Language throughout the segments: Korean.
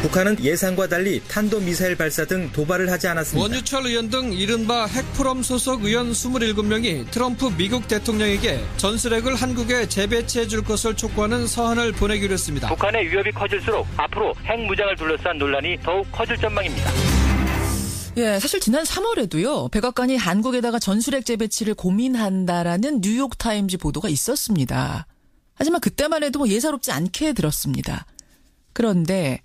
북한은 예상과 달리 탄도미사일 발사 등 도발을 하지 않았습니다. 원유철 의원 등 이른바 핵포럼 소속 의원 27명이 트럼프 미국 대통령에게 전술핵을 한국에 재배치해 줄 것을 촉구하는 서한을 보내기로 했습니다. 북한의 위협이 커질수록 앞으로 핵무장을 둘러싼 논란이 더욱 커질 전망입니다. 예, 사실 지난 3월에도요. 백악관이 한국에다가 전술핵 재배치를 고민한다라는 뉴욕타임즈 보도가 있었습니다. 하지만 그때만 해도 예사롭지 않게 들었습니다. 그런데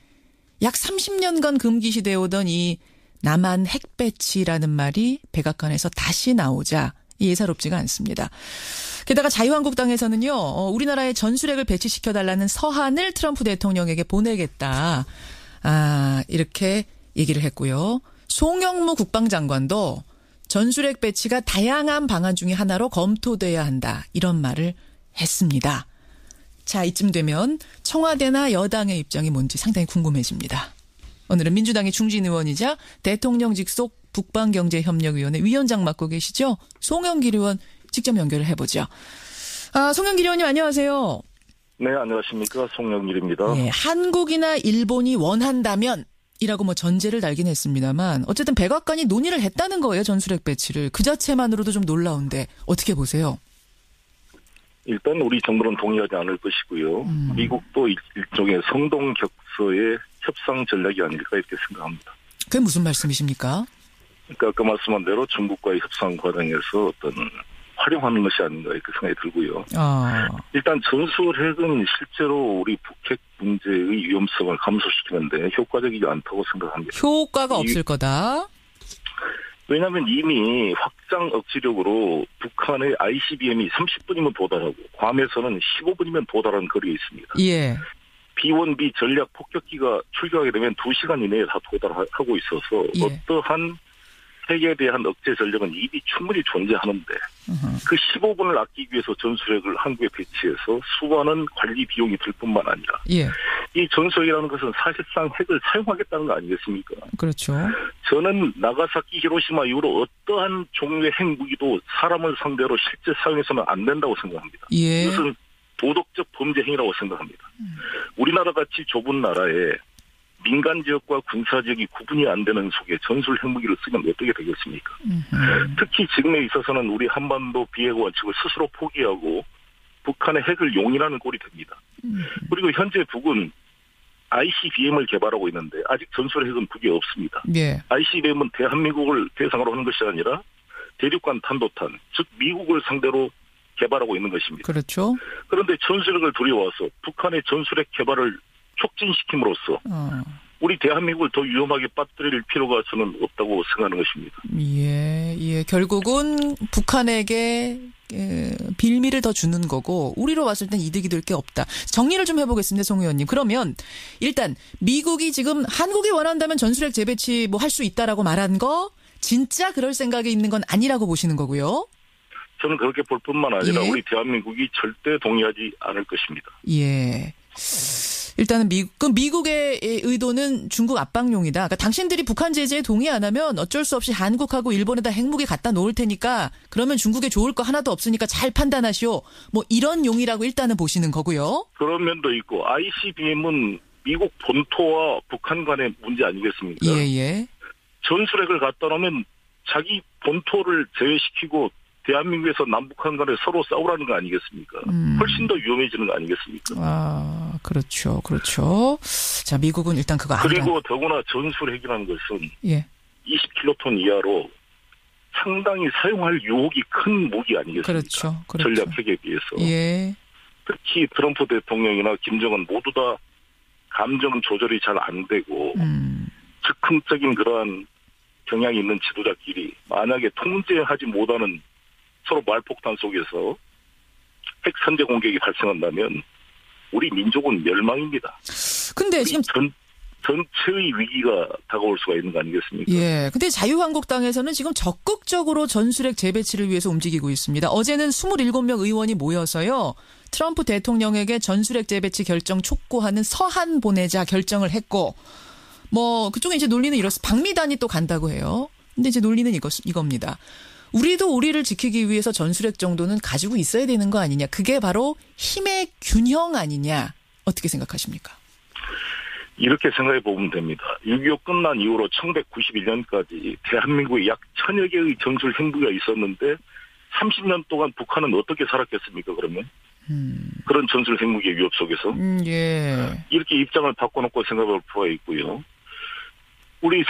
약 30년간 금기시되어 오던 이 남한 핵배치라는 말이 백악관에서 다시 나오자 예사롭지가 않습니다. 게다가 자유한국당에서는요. 우리나라에 전술핵을 배치시켜달라는 서한을 트럼프 대통령에게 보내겠다. 이렇게 얘기를 했고요. 송영무 국방장관도 전술핵 배치가 다양한 방안 중에 하나로 검토돼야 한다. 이런 말을 했습니다. 자, 이쯤 되면 청와대나 여당의 입장이 뭔지 상당히 궁금해집니다. 오늘은 민주당의 중진 의원이자 대통령 직속 북방경제협력위원회 위원장 맡고 계시죠? 송영길 의원 직접 연결을 해보죠. 송영길 의원님 안녕하세요. 네, 안녕하십니까. 송영길입니다. 네, 한국이나 일본이 원한다면 이라고 전제를 달긴 했습니다만 어쨌든 백악관이 논의를 했다는 거예요. 전술핵 배치를. 그 자체만으로도 좀 놀라운데 어떻게 보세요? 일단 우리 정부는 동의하지 않을 것이고요. 미국도 일종의 성동격서의 협상 전략이 아닐까 이렇게 생각합니다. 그게 무슨 말씀이십니까? 그러니까 아까 말씀한 대로 중국과의 협상 과정에서 어떤 활용하는 것이 아닌가 이렇게 생각이 들고요. 일단 전술핵은 실제로 우리 북핵 문제의 위험성을 감소시키는데 효과적이지 않다고 생각합니다. 효과가 없을 거다? 왜냐하면 이미 확장 억지력으로 북한의 ICBM이 30분이면 도달하고 괌에서는 15분이면 도달하는 거리에 있습니다. 예. B-1B 전략 폭격기가 출격하게 되면 2시간 이내에 다 도달하고 있어서 예. 어떠한 핵에 대한 억제 전력은 이미 충분히 존재하는데 그 15분을 아끼기 위해서 전술핵을 한국에 배치해서 수많은 관리 비용이 들 뿐만 아니라 예. 이 전술핵이라는 것은 사실상 핵을 사용하겠다는 거 아니겠습니까? 그렇죠. 저는 나가사키 히로시마 이후로 어떠한 종류의 핵무기도 사람을 상대로 실제 사용해서는 안 된다고 생각합니다. 예. 이것은 도덕적 범죄 행위라고 생각합니다. 우리나라 같이 좁은 나라에 민간 지역과 군사 지역이 구분이 안 되는 속에 전술 핵무기를 쓰면 어떻게 되겠습니까? 특히 지금에 있어서는 우리 한반도 비핵 원칙을 스스로 포기하고 북한의 핵을 용인하는 꼴이 됩니다. 그리고 현재 북은 ICBM을 개발하고 있는데 아직 전술 핵은 북에 없습니다. 예. ICBM은 대한민국을 대상으로 하는 것이 아니라 대륙간 탄도탄, 즉 미국을 상대로 개발하고 있는 것입니다. 그렇죠. 그런데 전술핵을 두려워서 북한의 전술핵 개발을 촉진시킴으로써 우리 대한민국을 더 위험하게 빠뜨릴 필요가 저는 없다고 생각하는 것입니다. 예. 결국은 북한에게 빌미를 더 주는 거고 우리로 왔을 땐 이득이 될 게 없다. 정리를 좀 해보겠습니다. 송 의원님. 그러면 일단 미국이 지금 한국이 원한다면 전술핵 재배치 할 수 있다라고 말한 거 진짜 그럴 생각이 있는 건 아니라고 보시는 거고요. 저는 그렇게 볼 뿐만 아니라 예. 우리 대한민국이 절대 동의하지 않을 것입니다. 예. 일단은 미국의 의도는 중국 압박용이다. 그러니까 당신들이 북한 제재에 동의 안 하면 어쩔 수 없이 한국하고 일본에다 핵무기 갖다 놓을 테니까 그러면 중국에 좋을 거 하나도 없으니까 잘 판단하시오. 이런 용이라고 일단은 보시는 거고요. 그런 면도 있고 ICBM은 미국 본토와 북한 간의 문제 아니겠습니까? 예. 전술핵을 갖다 놓으면 자기 본토를 제외시키고 대한민국에서 남북한 간에 서로 싸우라는 거 아니겠습니까? 훨씬 더 위험해지는 거 아니겠습니까? 그렇죠. 자, 미국은 일단 그거 아니다. 그리고 더구나 전술핵이라는 것은 예. 20킬로톤 이하로 상당히 사용할 유혹이 큰 무기 아니겠습니까? 그렇죠. 전략핵에 비해서. 예. 특히 트럼프 대통령이나 김정은 모두 다 감정 조절이 잘 안 되고 즉흥적인 그러한 경향이 있는 지도자끼리 만약에 통제하지 못하는 서로 말폭탄 속에서 핵 선제 공격이 발생한다면 우리 민족은 멸망입니다. 근데 지금 전체의 위기가 다가올 수가 있는 거 아니겠습니까? 예. 근데 자유한국당에서는 지금 적극적으로 전술핵 재배치를 위해서 움직이고 있습니다. 어제는 27명 의원이 모여서요. 트럼프 대통령에게 전술핵 재배치 결정 촉구하는 서한 보내자 결정을 했고 그쪽에 이제 논리는 이렇습니다. 방미단이 또 간다고 해요. 근데 이제 논리는 이겁니다. 우리도 우리를 지키기 위해서 전술핵 정도는 가지고 있어야 되는 거 아니냐. 그게 바로 힘의 균형 아니냐. 어떻게 생각하십니까? 이렇게 생각해 보면 됩니다. 6.25 끝난 이후로 1991년까지 대한민국에 약 1000여 개의 전술 핵무기가 있었는데 30년 동안 북한은 어떻게 살았겠습니까, 그러면? 그런 전술 핵무기의 위협 속에서. 예. 이렇게 입장을 바꿔놓고 생각할 필요가 있고요. 우리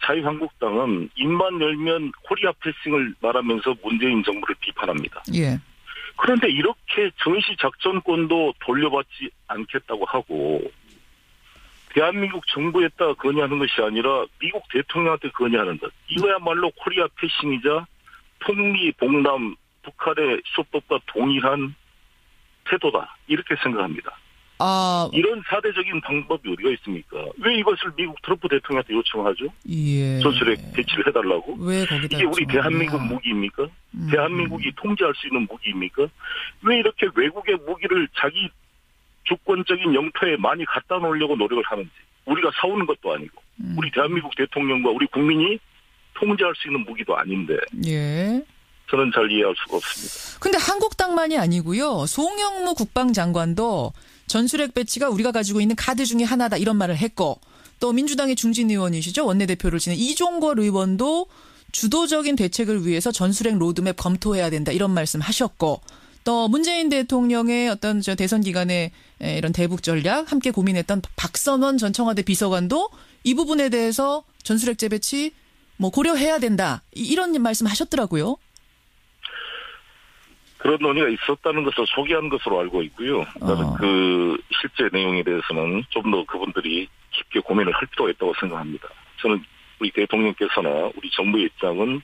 자유한국당은 입만 열면 코리아 패싱을 말하면서 문재인 정부를 비판합니다. 예. 그런데 이렇게 전시 작전권도 돌려받지 않겠다고 하고 대한민국 정부에다 건의하는 것이 아니라 미국 대통령한테 건의하는 것. 이거야말로 코리아 패싱이자 통미, 봉남, 북한의 수법과 동일한 태도다. 이렇게 생각합니다. 이런 사대적인 방법이 어디가 있습니까? 왜 이것을 미국 트럼프 대통령한테 요청하죠? 예. 전술핵 배치를 해달라고? 왜 거기다 이게 우리 대한민국 무기입니까? 대한민국이 통제할 수 있는 무기입니까? 왜 이렇게 외국의 무기를 자기 주권적인 영토에 많이 갖다 놓으려고 노력을 하는지. 우리가 사오는 것도 아니고 우리 대한민국 대통령과 우리 국민이 통제할 수 있는 무기도 아닌데 예. 저는 잘 이해할 수가 없습니다. 근데 한국당만이 아니고요. 송영무 국방장관도 전술핵 배치가 우리가 가지고 있는 카드 중에 하나다 이런 말을 했고 또 민주당의 중진 의원이시죠. 원내대표를 지낸 이종걸 의원도 주도적인 대책을 위해서 전술핵 로드맵 검토해야 된다 이런 말씀 하셨고 또 문재인 대통령의 어떤 대선 기간에 이런 대북 전략 함께 고민했던 박선원 전 청와대 비서관도 이 부분에 대해서 전술핵 재배치 고려해야 된다. 이런 말씀 하셨더라고요. 그런 논의가 있었다는 것을 소개한 것으로 알고 있고요. 그 실제 내용에 대해서는 좀 더 그분들이 깊게 고민을 할 필요가 있다고 생각합니다. 저는 우리 대통령께서나 우리 정부의 입장은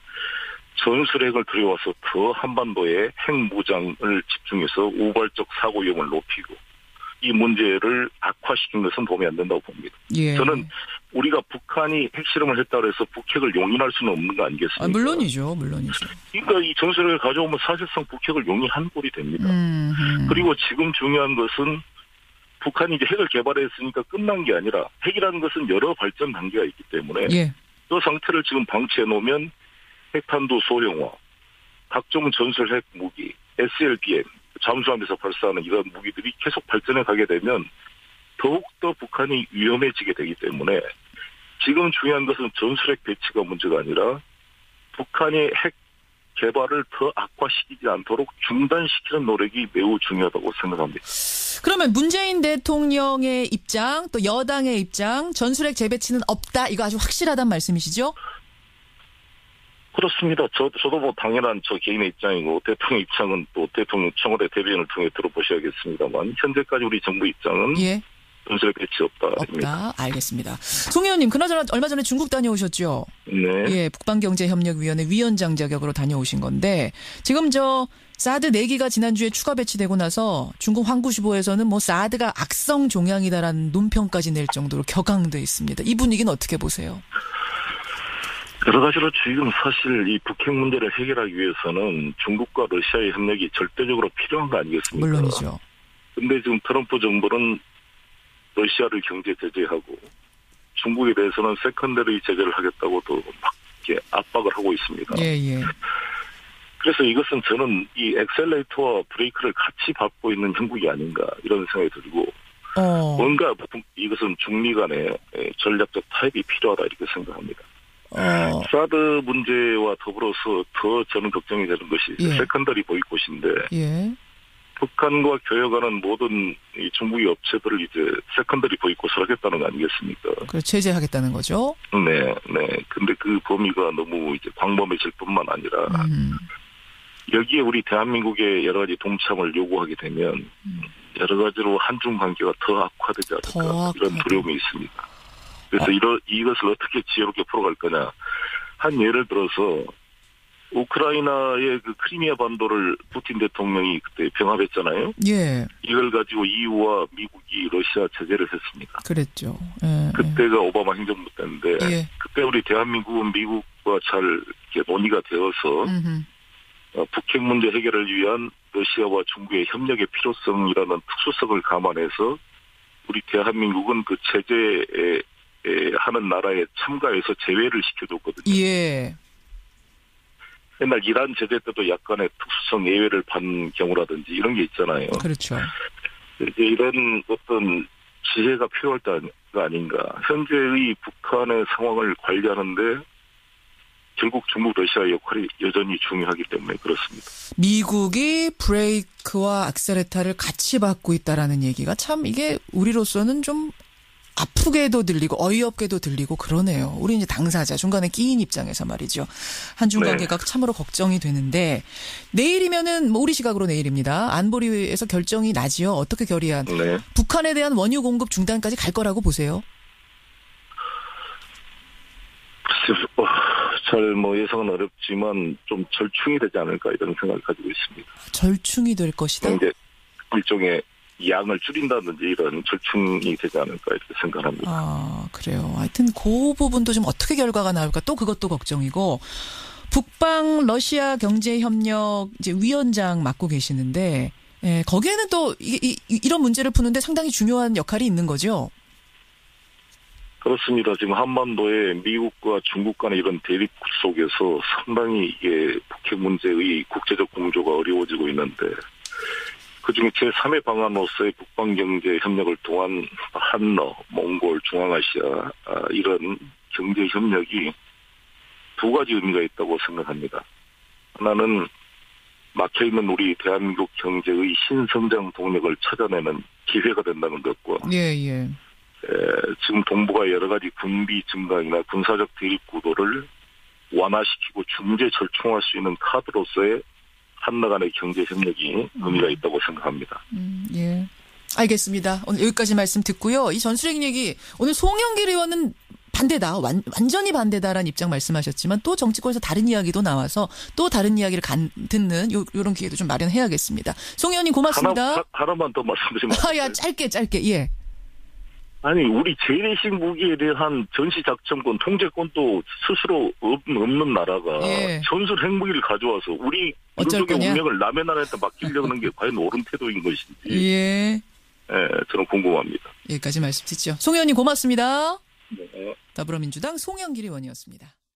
전술핵을 들여와서 더 한반도에 핵무장을 집중해서 우발적 사고 위험을 높이고 이 문제를 악화시킨 것은 도움이 안 된다고 봅니다. 예. 저는 우리가 북한이 핵실험을 했다고 해서 북핵을 용인할 수는 없는 거 아니겠습니까? 물론이죠. 그러니까 이 전술핵을 가져오면 사실상 북핵을 용인한 꼴이 됩니다. 그리고 지금 중요한 것은 북한이 이제 핵을 개발했으니까 끝난 게 아니라 핵이라는 것은 여러 발전 단계가 있기 때문에 예. 그 상태를 지금 방치해 놓으면 핵탄두 소형화, 각종 전술핵 무기, SLBM, 잠수함에서 발사하는 이런 무기들이 계속 발전해 가게 되면 더욱더 북한이 위험해지게 되기 때문에 지금 중요한 것은 전술핵 배치가 문제가 아니라 북한의 핵 개발을 더 악화시키지 않도록 중단시키는 노력이 매우 중요하다고 생각합니다. 그러면 문재인 대통령의 입장 또 여당의 입장 전술핵 재배치는 없다 이거 아주 확실하단 말씀이시죠? 그렇습니다. 저도 당연한 저 개인의 입장이고 대통령 입장은 또 대통령 청와대 대변인을 통해 들어보셔야겠습니다만 현재까지 우리 정부 입장은 예. 전술핵 배치 없다입니다. 없다. 알겠습니다. 송 의원님 그나저나 얼마 전에 중국 다녀오셨죠? 네. 예, 북방경제협력위원회 위원장 자격으로 다녀오신 건데 지금 사드 4기가 지난주에 추가 배치되고 나서 중국 황구시보에서는 사드가 악성 종양이다라는 논평까지 낼 정도로 격앙돼 있습니다. 이 분위기는 어떻게 보세요? 여러 가지로 지금 사실 이 북핵 문제를 해결하기 위해서는 중국과 러시아의 협력이 절대적으로 필요한 거 아니겠습니까? 물론이죠. 근데 지금 트럼프 정부는 러시아를 경제 제재하고 중국에 대해서는 세컨더리 제재를 하겠다고도 막 이렇게 압박을 하고 있습니다. 예. 그래서 이것은 저는 이 엑셀레이터와 브레이크를 같이 밟고 있는 형국이 아닌가 이런 생각이 들고 뭔가 이것은 중미 간의 전략적 타협이 필요하다 이렇게 생각합니다. 사드 문제와 더불어서 더 저는 걱정이 되는 것이 세컨더리 보이콧인데 북한과 교역하는 모든 이 중국의 업체들을 이제 세컨더리 보이콧을 하겠다는 거 아니겠습니까? 제재하겠다는 거죠? 네. 근데 그 범위가 너무 이제 광범해질 뿐만 아니라 여기에 우리 대한민국의 여러 가지 동참을 요구하게 되면 여러 가지로 한중 관계가 더 악화되지 않을까 이런 두려움이 있습니다. 그래서 이것을 어떻게 지혜롭게 풀어갈 거냐. 한 예를 들어서 우크라이나의 그 크리미아 반도를 푸틴 대통령이 그때 병합했잖아요. 예. 이걸 가지고 EU와 미국이 러시아 제재를 했습니다. 그랬죠. 그때가 오바마 행정부 때인데 그때 우리 대한민국은 미국과 잘 이렇게 논의가 되어서 북핵 문제 해결을 위한 러시아와 중국의 협력의 필요성이라는 특수성을 감안해서 우리 대한민국은 그 제재에 하는 나라에 참가해서 제외를 시켜줬거든요. 예. 옛날 이란 제재 때도 약간의 특수성 예외를 받는 경우라든지 이런 게 있잖아요. 그렇죠. 이제 이런 어떤 지혜가 필요할 때가 아닌가. 현재의 북한의 상황을 관리하는데 결국 중국, 러시아의 역할이 여전히 중요하기 때문에 그렇습니다. 미국이 브레이크와 악셀레타를 같이 밟고 있다라는 얘기가 참 이게 우리로서는 좀 아프게도 들리고 어이없게도 들리고 그러네요. 우리 이제 당사자 중간에 끼인 입장에서 말이죠. 한중 관계가 네. 참으로 걱정이 되는데 내일이면은 뭐 우리 시각으로 내일입니다. 안보리에서 결정이 나지요. 어떻게 결의안? 네. 북한에 대한 원유 공급 중단까지 갈 거라고 보세요? 잘 예상은 어렵지만 좀 절충이 되지 않을까 이런 생각을 가지고 있습니다. 절충이 될 것이다. 이제 일종의 양을 줄인다든지 이런 절충이 되지 않을까 이렇게 생각합니다. 아, 그래요. 하여튼 그 부분도 좀 어떻게 결과가 나올까 또 그것도 걱정이고 북방 러시아 경제협력 이제 위원장 맡고 계시는데 예, 거기에는 또 이런 문제를 푸는데 상당히 중요한 역할이 있는 거죠. 그렇습니다. 지금 한반도에 미국과 중국 간의 이런 대립 속에서 상당히 이게 북핵 문제의 국제적 공조가 어려워지고 있는데 그중에 제3의 방안으로서의 북방경제협력을 통한 한러, 몽골, 중앙아시아 이런 경제협력이 두 가지 의미가 있다고 생각합니다. 하나는 막혀있는 우리 대한민국 경제의 신성장 동력을 찾아내는 기회가 된다는 것과 예. 지금 동북아 여러 가지 군비 증강이나 군사적 대립 구도를 완화시키고 중재 절충할 수 있는 카드로서의 한나 간의 경제 협력이 의미가 있다고 생각합니다. 예. 알겠습니다. 오늘 여기까지 말씀 듣고요. 이 전술핵 얘기 오늘 송영길 의원은 반대다. 완전히 반대다라는 입장 말씀하셨지만 또 정치권에서 다른 이야기도 나와서 또 다른 이야기를 듣는 요런 기회도 좀 마련해야겠습니다. 송 의원님 고맙습니다. 하나만 더 말씀드리면 야, 짧게 예. 아니 우리 재래식 무기에 대한 전시작전권 통제권도 스스로 없는 나라가 예. 전술 핵무기를 가져와서 우리 민족의 운명을 남의 나라에다 맡기려는 게 과연 옳은 태도인 것인지 예. 저는 궁금합니다. 여기까지 말씀 듣죠. 송 의원님 고맙습니다. 네. 더불어민주당 송영길 의원이었습니다.